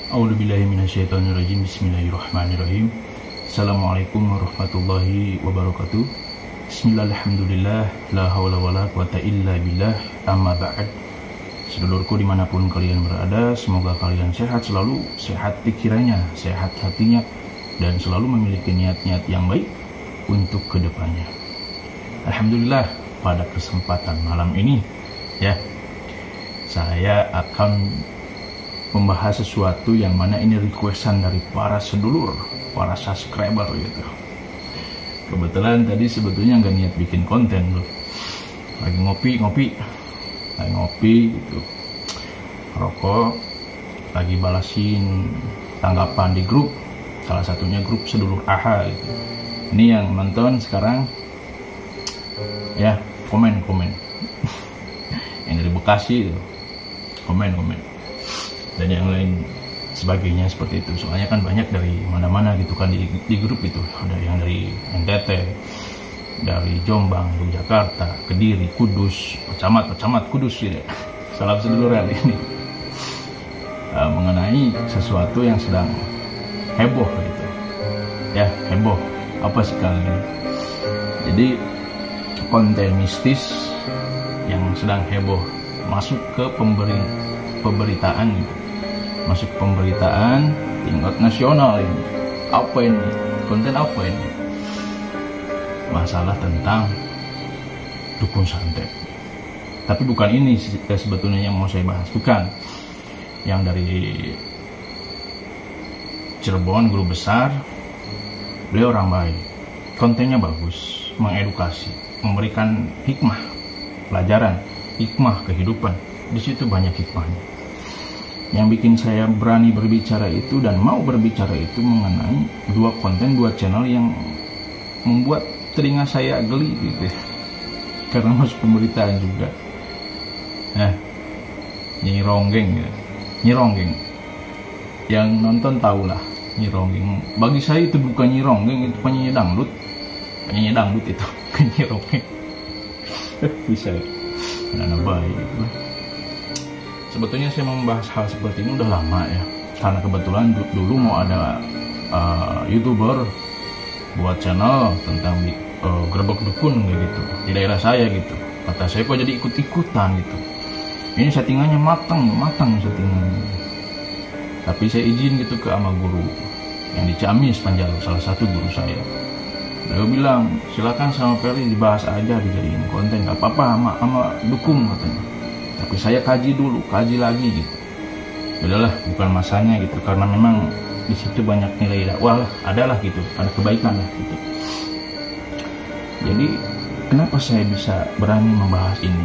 A'udzubillahi minasyaitonirrajim. Bismillahirrahmanirrahim. Assalamualaikum warahmatullahi wabarakatuh. Bismillahirrahmanirrahim. La haula wala quwata illa billah. Amma ba'd. Sedulurku dimanapun kalian berada, semoga kalian sehat selalu, sehat pikirannya, sehat hatinya, dan selalu memiliki niat-niat yang baik untuk kedepannya. Alhamdulillah, pada kesempatan malam ini ya, saya akan membahas sesuatu yang mana ini requestan dari para sedulur, para subscriber gitu. Kebetulan tadi sebetulnya nggak niat bikin konten loh, lagi ngopi gitu, rokok, lagi balasin tanggapan di grup, salah satunya grup sedulur AHA gitu. Ini yang nonton sekarang ya, komen yang dari Bekasi itu, komen dan yang lain sebagainya seperti itu. Soalnya kan banyak dari mana-mana gitu kan di grup itu, ada yang dari NTT, dari Jombang, Yogyakarta, Kediri, Kudus, Camat Kudus gitu. Salam seduluran ini mengenai sesuatu yang sedang heboh gitu ya. Heboh apa sih kali ini? Jadi konten mistis yang sedang heboh masuk ke pemberitaan gitu. Masuk pemberitaan tingkat nasional ini. Apa ini? Konten apa ini? Masalah tentang dukun santet. Tapi bukan ini sebetulnya yang mau saya bahas, bukan. Yang dari Cirebon, guru besar. Beliau orang baik. Kontennya bagus, mengedukasi, memberikan hikmah, pelajaran, hikmah kehidupan. Di situ banyak hikmahnya. Yang bikin saya berani berbicara itu dan mau berbicara itu mengenai dua konten, dua channel yang membuat telinga saya geli gitu, karena masuk pemberitaan juga. Nyi Ronggeng yang nonton tahulah Nyi Ronggeng. Bagi saya itu bukan Nyi Ronggeng, itu penyanyi dangdut itu Nyi Ronggeng. Bisa anak baik gitu. Sebetulnya saya membahas hal seperti ini udah lama ya, karena kebetulan dulu mau ada YouTuber buat channel tentang gerbek dukun gitu di daerah saya gitu. Kata saya, kok jadi ikut-ikutan gitu, ini settingannya matang settingannya. Tapi saya izin gitu ke ama guru yang di Ciamis Panjalu, salah satu guru saya. Beliau bilang, silakan sama Ferry dibahas aja, dijadiin konten, gak apa-apa sama dukun katanya. Tapi saya kaji lagi gitu. Udahlah, bukan masanya gitu, karena memang di situ banyak nilai dakwah lah, adalah gitu, ada kebaikan lah gitu. Jadi kenapa saya bisa berani membahas ini?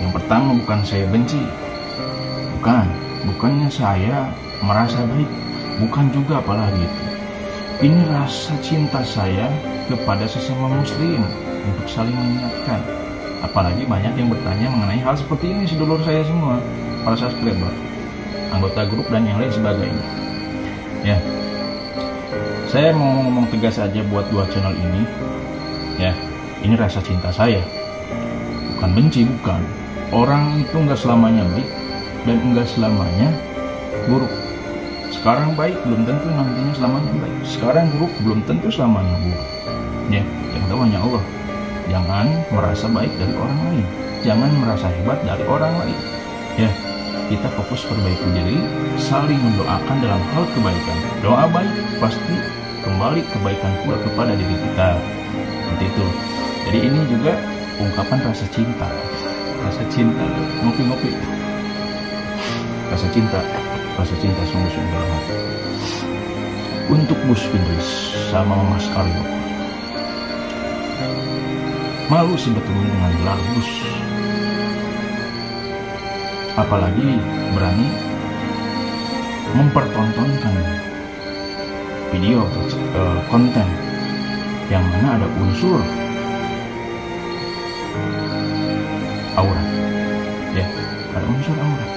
Yang pertama, bukan saya benci, bukannya saya merasa baik, bukan juga apalagi itu. Ini rasa cinta saya kepada sesama muslim untuk saling mengingatkan. Apalagi banyak yang bertanya mengenai hal seperti ini, sedulur saya semua, para subscriber, anggota grup dan yang lain sebagainya. Ya, saya mau ngomong tegas aja buat dua channel ini. Ya, ini rasa cinta saya, bukan benci, bukan. Orang itu nggak selamanya baik dan nggak selamanya buruk. Sekarang baik belum tentu nantinya selamanya baik. Sekarang buruk belum tentu selamanya buruk. Ya, yang tahu hanya Allah. Jangan merasa baik dari orang lain, jangan merasa hebat dari orang lain. Ya, kita fokus perbaiki diri, saling mendoakan dalam hal kebaikan. Doa baik pasti kembali kebaikan pula kepada diri kita. Seperti itu. Jadi ini juga ungkapan rasa cinta, ngopi. Rasa cinta sungguh-sungguh dalam hati. Untuk Gus Idris sama Mas Karyo. Malu sebetulnya dengan gelar Gus, apalagi berani mempertontonkan video atau konten yang mana ada unsur aurat, ya, ada unsur aurat.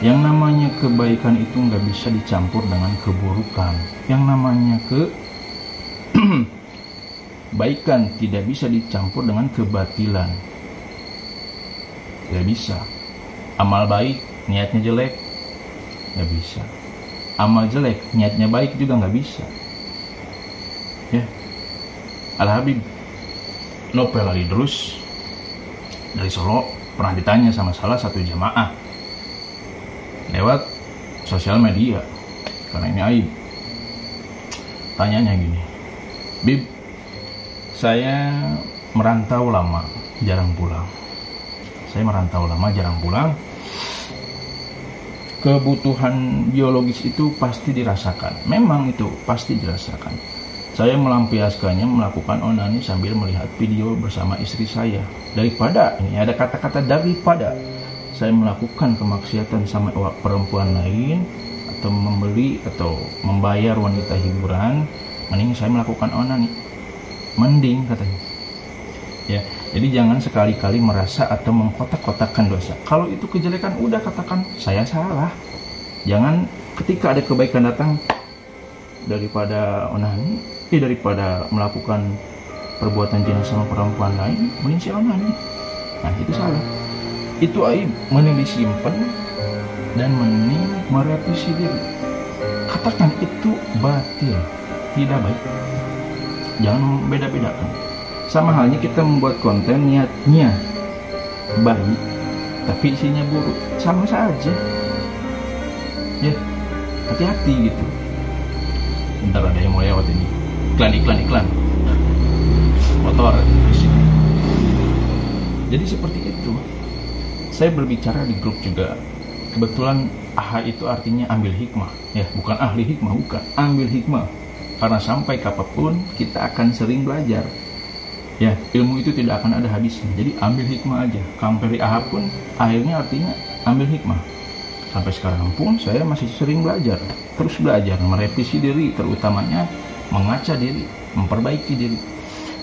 Yang namanya kebaikan itu nggak bisa dicampur dengan keburukan. Yang namanya kebaikan tidak bisa dicampur dengan kebatilan. Tidak bisa. Amal baik, niatnya jelek, nggak bisa. Amal jelek niatnya baik juga nggak bisa. Ya, Al Habib Nopel Alidrus dari Solo pernah ditanya sama salah satu jamaah lewat sosial media, karena ini aib. Tanyanya gini, Bib, saya merantau lama, jarang pulang. Kebutuhan biologis itu pasti dirasakan. Memang itu pasti dirasakan. Saya melampiaskannya melakukan onani sambil melihat video bersama istri saya. Daripada, ini ada kata-kata daripada saya melakukan kemaksiatan sama perempuan lain, atau membeli atau membayar wanita hiburan, mending saya melakukan onani. Mending katanya. Ya, jadi jangan sekali-kali merasa atau mengkotak-kotakkan dosa. Kalau itu kejelekan, udah katakan saya salah. Jangan ketika ada kebaikan datang, daripada onani, daripada melakukan perbuatan zina sama perempuan lain, mending saya onani. Nah, itu salah. Itu aib, mending disimpan dan mending merevisi diri. Katakan itu batil, tidak baik. Jangan beda-bedakan. Sama halnya kita membuat konten niatnya baik tapi isinya buruk, sama saja. Ya, hati-hati gitu. Bentar, ada yang mau lewat ini. Iklan motor di sini. Jadi seperti itu. Saya berbicara di grup juga. Kebetulan AHA itu artinya ambil hikmah, ya, bukan ahli hikmah, bukan, ambil hikmah. Karena sampai kapanpun kita akan sering belajar. Ya, ilmu itu tidak akan ada habisnya. Jadi ambil hikmah aja. Kamperi AHA pun akhirnya artinya ambil hikmah. Sampai sekarang pun saya masih sering belajar, terus belajar, merevisi diri, terutamanya mengaca diri, memperbaiki diri.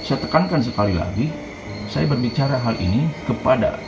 Saya tekankan sekali lagi, saya berbicara hal ini kepada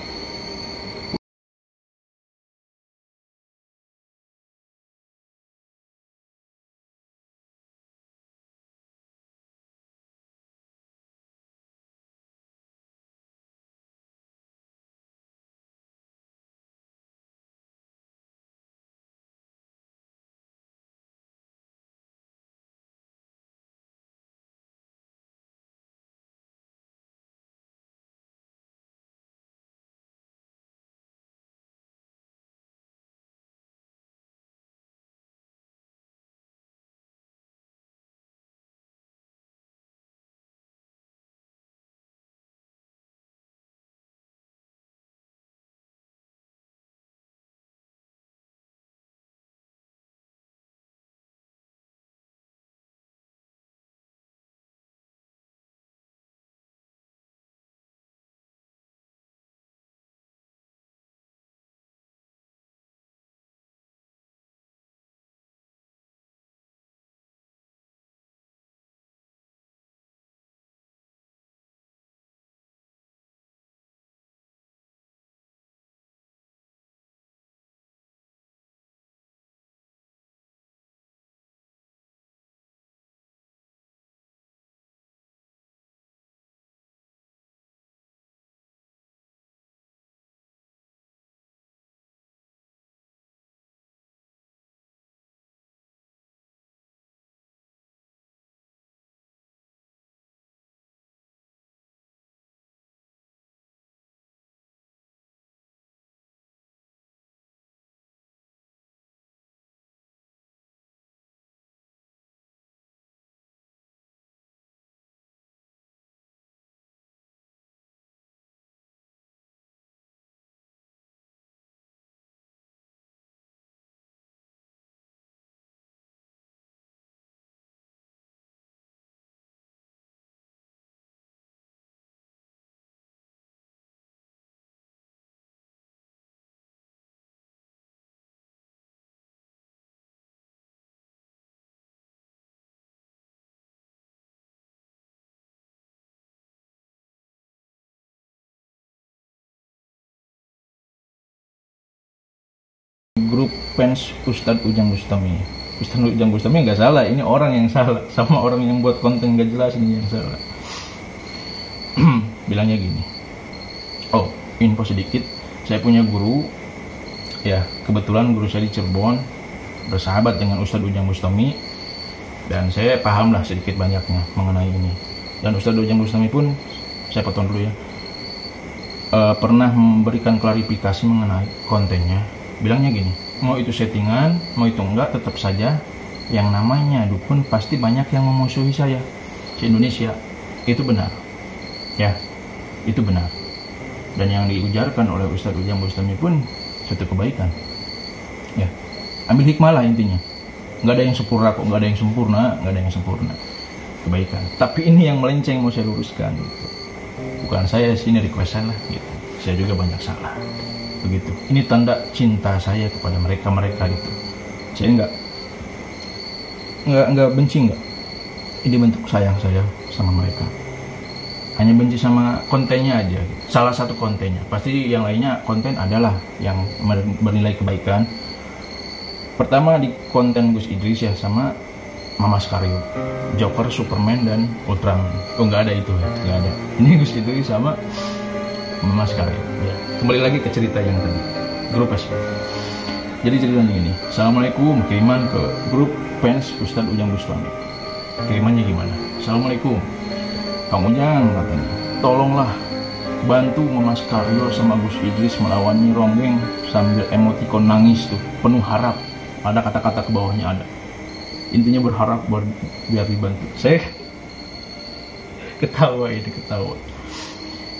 grup fans Ustadz Ujang Bustami. Ustadz Ujang Bustami nggak salah, ini orang yang salah, sama orang yang buat konten nggak jelas ini yang salah. Bilangnya gini, oh info sedikit, saya punya guru, ya kebetulan guru saya di Cirebon, bersahabat dengan Ustadz Ujang Bustami, dan saya pahamlah sedikit banyaknya mengenai ini. Dan Ustadz Ujang Bustami pun, saya potong dulu ya, pernah memberikan klarifikasi mengenai kontennya. Bilangnya gini, mau itu settingan, mau itu enggak, tetap saja yang namanya dukun pasti banyak yang memusuhi saya se-Indonesia. Itu benar ya, itu benar. Dan yang diujarkan oleh Ustadz Ujang Bustami pun suatu kebaikan ya. Ambil hikmah lah intinya. Nggak ada yang sempurna kok, nggak ada yang sempurna, nggak ada yang sempurna. Kebaikan. Tapi ini yang melenceng mau saya luruskan gitu. Bukan saya sini requestan lah gitu. Saya juga banyak salah. Begitu. Ini tanda cinta saya kepada mereka gitu. Saya nggak benci, nggak. Ini bentuk sayang saya sama mereka. Hanya benci sama kontennya aja gitu. Salah satu kontennya. Pasti yang lainnya konten adalah yang bernilai kebaikan. Pertama di konten Gus Idris ya, sama Mama Skaryo, Joker, Superman, dan Ultraman. Oh nggak ada itu ya, nggak ada. Ini Gus Idris sama Mama Skaryo ya. Kembali lagi ke cerita yang tadi, grup Facebook. Jadi ceritanya gini, Assalamualaikum, kiriman ke grup fans Ustadz Ujang Bustami. Kirimannya gimana? Assalamualaikum Kang Ujang, katanya, tolonglah bantu Mama Skaryo sama Gus Idris melawan Nyi Ronggeng, sambil emoticon nangis tuh, penuh harap. Ada kata-kata ke bawahnya ada. Intinya berharap biar dibantu. Saya ketawa.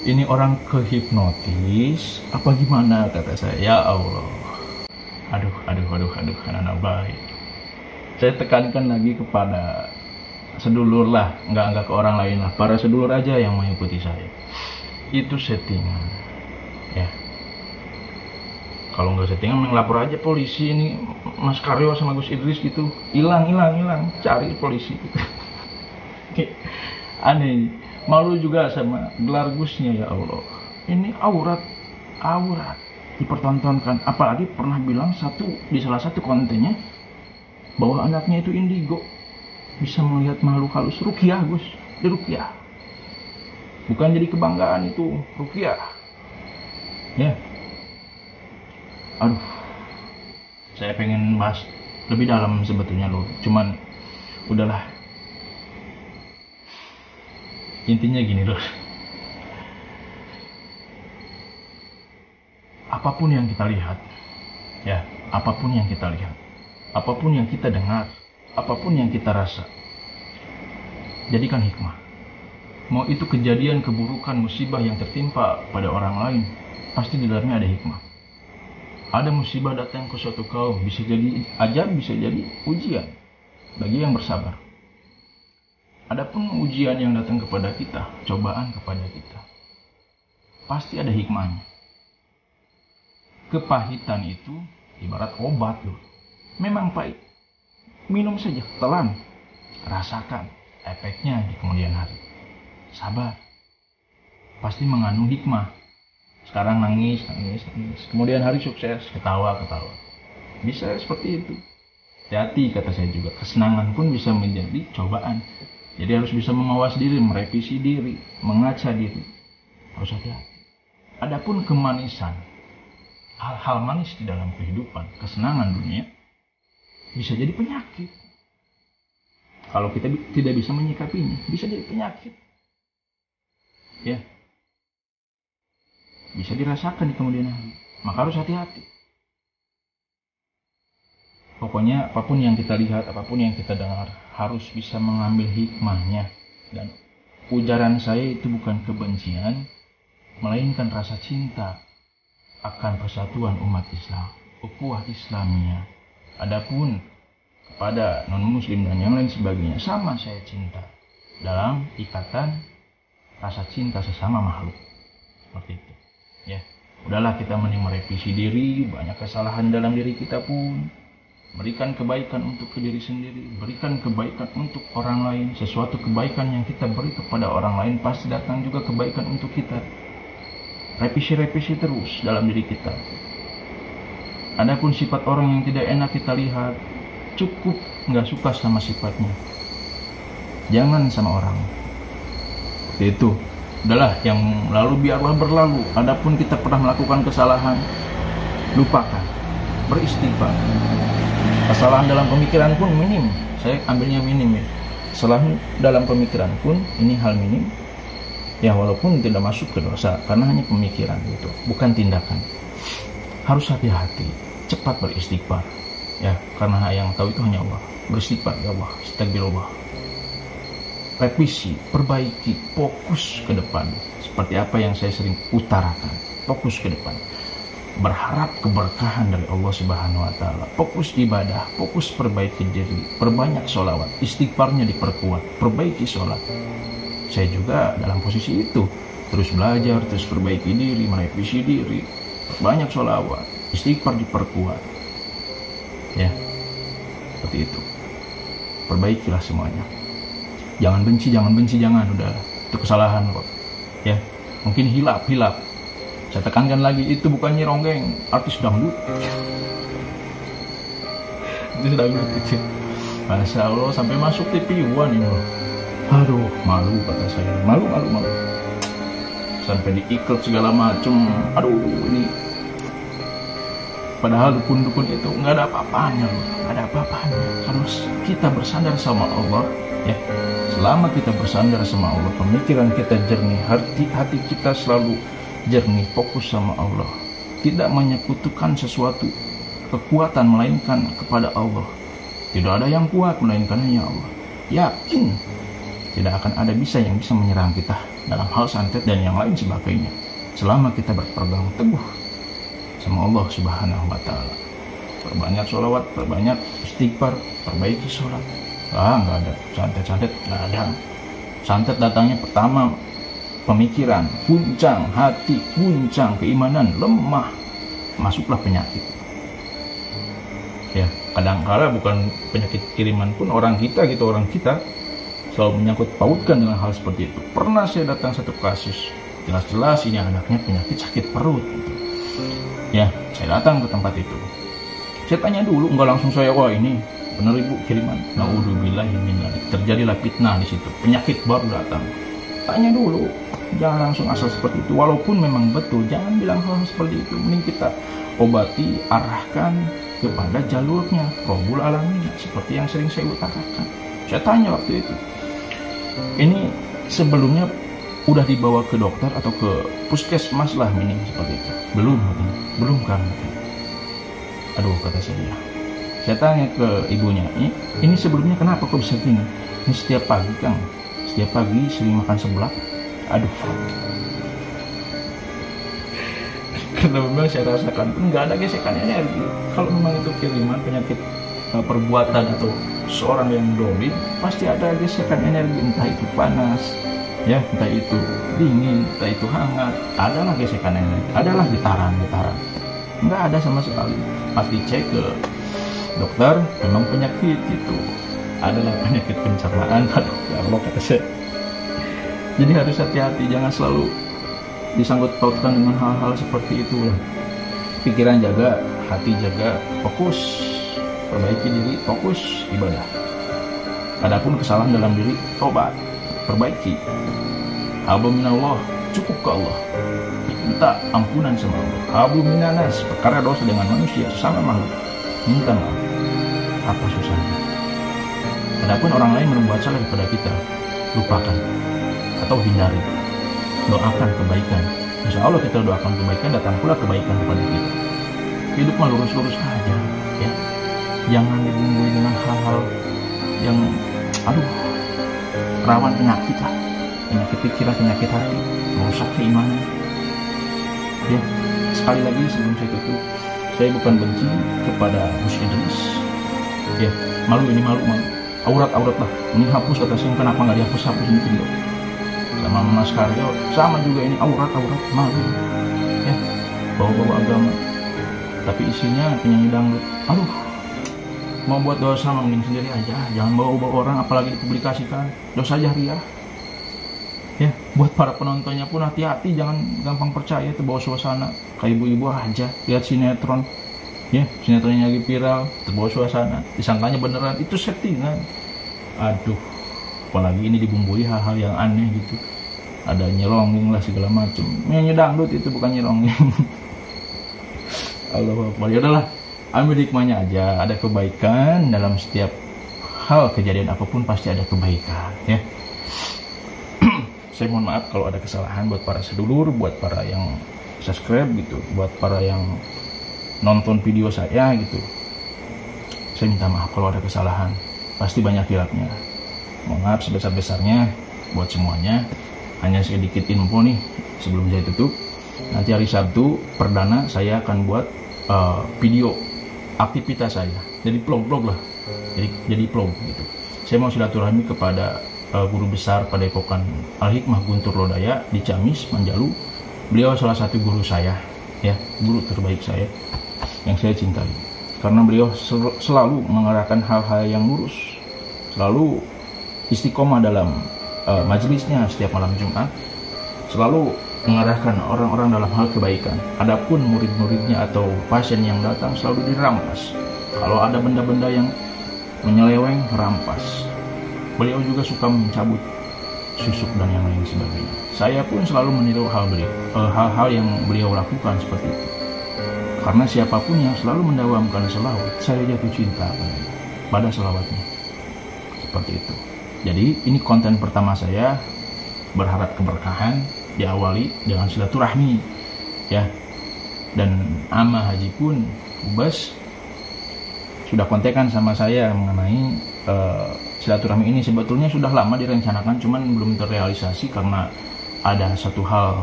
Ini orang kehipnotis apa gimana, kata saya. Ya Allah. Aduh, anak baik. Saya tekankan lagi kepada sedulur lah, enggak ke orang lain lah. Para sedulur aja yang mengikuti saya. Itu settingan. Ya. Kalau nggak settingan, melapor aja polisi. Ini Mas Karyo sama Gus Idris gitu, hilang, cari polisi gitu. Aneh, malu juga sama gelar Gusnya, ya Allah. Ini aurat dipertontonkan. Apalagi pernah bilang di salah satu kontennya bahwa anaknya itu indigo, bisa melihat makhluk halus. Ruqyah Gus, di Ruqyah. Bukan jadi kebanggaan itu, Ruqyah. Ya. Aduh, saya pengen bahas lebih dalam sebetulnya loh, cuman udahlah. Intinya gini loh, apapun yang kita lihat ya, apapun yang kita dengar, apapun yang kita rasa, jadikan hikmah. Mau itu kejadian, keburukan, musibah yang tertimpa pada orang lain, pasti di dalamnya ada hikmah. Ada musibah datang ke suatu kaum, bisa jadi ajab, bisa jadi ujian bagi yang bersabar. Adapun ujian yang datang kepada kita, cobaan kepada kita, pasti ada hikmahnya. Kepahitan itu ibarat obat loh. Memang pahit. Minum saja, telan. Rasakan efeknya di kemudian hari. Sabar. Pasti mengandung hikmah. Sekarang nangis. Kemudian hari sukses, ketawa. Bisa seperti itu. Hati-hati, kata saya juga. Kesenangan pun bisa menjadi cobaan. Jadi harus bisa mengawas diri, merevisi diri, mengaca diri. Harus hati-hati. Adapun kemanisan, hal-hal manis di dalam kehidupan, kesenangan dunia, bisa jadi penyakit. Kalau kita tidak bisa menyikapinya, bisa jadi penyakit. Ya. Bisa dirasakan di kemudian hari. Maka harus hati-hati. Pokoknya apapun yang kita lihat, apapun yang kita dengar, harus bisa mengambil hikmahnya. Dan ujaran saya itu bukan kebencian, melainkan rasa cinta akan persatuan umat Islam, ukhuwah Islamiyah. Adapun kepada non-muslim dan yang lain sebagainya, sama saya cinta dalam ikatan rasa cinta sesama makhluk. Seperti itu. Ya, udahlah, kita mending merevisi diri. Banyak kesalahan dalam diri kita pun. Berikan kebaikan untuk diri sendiri, berikan kebaikan untuk orang lain. Sesuatu kebaikan yang kita beri kepada orang lain, pasti datang juga kebaikan untuk kita. Revisi terus dalam diri kita. Adapun sifat orang yang tidak enak kita lihat, cukup nggak suka sama sifatnya, jangan sama orang. Itu udahlah, yang lalu biarlah berlalu. Adapun kita pernah melakukan kesalahan, lupakan, beristighfar. Kesalahan dalam pemikiran pun minim, saya ambilnya minim ya. Kesalahan dalam pemikiran pun ini hal minim ya, walaupun tidak masuk ke dosa karena hanya pemikiran gitu, bukan tindakan. Harus hati-hati, cepat beristighfar ya, karena yang tahu itu hanya Allah. Beristighfar, ya Allah, astagfirullah. Revisi, perbaiki, fokus ke depan. Seperti apa yang saya sering utarakan, fokus ke depan. Berharap keberkahan dari Allah Subhanahu wa Ta'ala. Fokus ibadah, fokus perbaiki diri, perbanyak sholawat, istighfarnya diperkuat, perbaiki sholat. Saya juga dalam posisi itu, terus belajar, terus perbaiki diri, merevisi diri, banyak sholawat, istighfar diperkuat ya, seperti itu. Perbaikilah semuanya, jangan benci, jangan, udah, itu kesalahan kok ya. Mungkin hilap, saya tekankan lagi, itu bukan Nyironggeng, artis dangdut. Itu dangdut itu, Masya Allah, sampai masuk TV One ini loh. Aduh, malu kata saya, malu. Sampai diikut segala macam. Aduh, ini padahal dukun-dukun itu nggak ada apa-apanya loh, nggak ada apa-apanya. Kalau kita bersandar sama Allah ya, selama kita bersandar sama Allah, pemikiran kita jernih, hati kita selalu jernih, fokus sama Allah, tidak menyekutukan sesuatu kekuatan melainkan kepada Allah. Tidak ada yang kuat melainkan hanya Allah. Yakin tidak akan ada yang bisa menyerang kita dalam hal santet dan yang lain sebagainya, selama kita berpegang teguh sama Allah Subhanahu wa Ta'ala. Perbanyak sholawat, perbanyak istighfar, perbaiki sholat. Nggak ada santet, nggak ada. Santet datangnya pertama pemikiran, guncang hati, guncang keimanan, lemah, masuklah penyakit ya. Kadang-kala bukan penyakit kiriman pun orang kita selalu menyangkut pautkan dengan hal seperti itu. Pernah saya datang satu kasus, jelas-jelas ini anaknya penyakit sakit perut gitu. Ya, saya datang ke tempat itu. Saya tanya dulu, enggak langsung saya, wah ini benar ibu kiriman. Naudzubillahi min dzalik. Terjadilah fitnah di situ. Penyakit baru datang. Tanya dulu, jangan langsung asal seperti itu. Walaupun memang betul, jangan bilang hal seperti itu. Mending kita obati, arahkan kepada jalurnya Rabbul Alamin, seperti yang sering saya utarakan. Saya tanya waktu itu, ini sebelumnya udah dibawa ke dokter atau ke puskesmas lah minim seperti itu? Belum kan? Aduh, kata saya. Saya tanya ke ibunya, ini sebelumnya kenapa kok bisa gini? Ini setiap pagi Kang, setiap pagi sering makan seblak. Aduh, karena memang saya rasakan nggak ada gesekan energi. Kalau memang itu kiriman penyakit perbuatan atau seorang yang dolim, pasti ada gesekan energi, entah itu panas ya, entah itu dingin, entah itu hangat, adalah gesekan energi, adalah getaran. Nggak ada sama sekali. Pas dicek ke dokter, memang penyakit itu adalah penyakit pencernaan. Aduh, ya Allah, kata saya. Jadi harus hati-hati, jangan selalu disangkut pautkan dengan hal-hal seperti itu. Pikiran jaga, hati jaga, fokus perbaiki diri, fokus ibadah. Adapun kesalahan dalam diri, tobat, perbaiki. Hablu minallah, cukup ke Allah, minta ampunan sama Allah. Hablu minanas, perkara dosa dengan manusia sesama makhluk, minta maaf. Apa susahnya? Adapun orang lain membuat salah kepada kita, lupakan atau hindari. Doakan kebaikan. Insya Allah kita doakan kebaikan, datang pula kebaikan kepada kita. Hidup mah lurus-lurus aja ya. Jangan dibumbui dengan hal-hal yang rawan penyakit lah, penyakit pikiran, penyakit hati, merusak keimanan ya. Sekali lagi sebelum saya tutup, saya bukan benci kepada Gus Idris ya. Malu aurat lah, ini hapus, kata saya. Kenapa nggak dihapus ini video sama Mas Karyo, sama juga ini aurat malu ya, bawa agama tapi isinya penyanyi dangdut. Aduh, mau buat dosa mending sendiri aja, jangan bawa orang, apalagi dipublikasikan. Dosa jariah ya. Buat para penontonnya pun hati-hati, jangan gampang percaya terbawa suasana. Kayak ibu-ibu aja lihat sinetron ya, sinetronnya lagi viral, terbawa suasana, disangkanya beneran, itu settingan. Aduh, apalagi ini dibumbui hal-hal yang aneh gitu, ada nyerongeng lah segala macam. Nyanyi dangdut itu bukan nyerongeng. Allah Akbar. Ya udahlah, ambil hikmahnya aja. Ada kebaikan dalam setiap hal, kejadian apapun pasti ada kebaikan ya. Saya mohon maaf kalau ada kesalahan buat para sedulur, buat para yang subscribe gitu, buat para yang nonton video saya gitu. Saya minta maaf kalau ada kesalahan, pasti banyak hilapnya. Mohon maaf sebesar-besarnya buat semuanya. Hanya sedikit info nih sebelum saya tutup. Nanti hari Sabtu perdana saya akan buat video aktivitas saya. Jadi vlog lah. Jadi vlog gitu. Saya mau silaturahmi kepada guru besar Padepokan Al-Hikmah Guntur Lodaya di Ciamis, Manjalu. Beliau salah satu guru saya, ya, guru terbaik saya yang saya cintai. Karena beliau selalu mengarahkan hal-hal yang lurus, selalu istiqomah dalam majelisnya setiap malam Jumat, selalu mengarahkan orang-orang dalam hal kebaikan. Adapun murid-muridnya atau pasien yang datang selalu dirampas. Kalau ada benda-benda yang menyeleweng, rampas. Beliau juga suka mencabut susuk dan yang lain sebagainya. Saya pun selalu meniru hal-hal yang beliau lakukan seperti itu. Karena siapapun yang selalu mendawamkan selawat, saya jatuh cinta pada selawatnya. Seperti itu. Jadi ini konten pertama saya, berharap keberkahan, diawali dengan silaturahmi ya. Dan Ama Haji pun Ubas sudah kontekan sama saya mengenai silaturahmi ini. Sebetulnya sudah lama direncanakan, cuman belum terrealisasi karena ada satu hal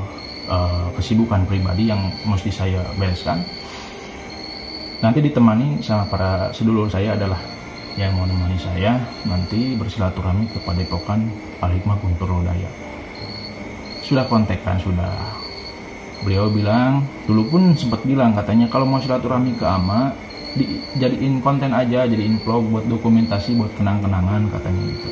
kesibukan pribadi yang mesti saya bereskan. Nanti ditemani sama para sedulur saya adalah yang mau menemani saya nanti bersilaturahmi ke Padepokan Al-Hikmah Guntur Lodaya. Sudah kontekan, sudah. Beliau bilang, dulu pun sempat bilang katanya kalau mau silaturahmi ke Ama dijadiin konten aja, jadiin vlog buat dokumentasi, buat kenang-kenangan katanya gitu.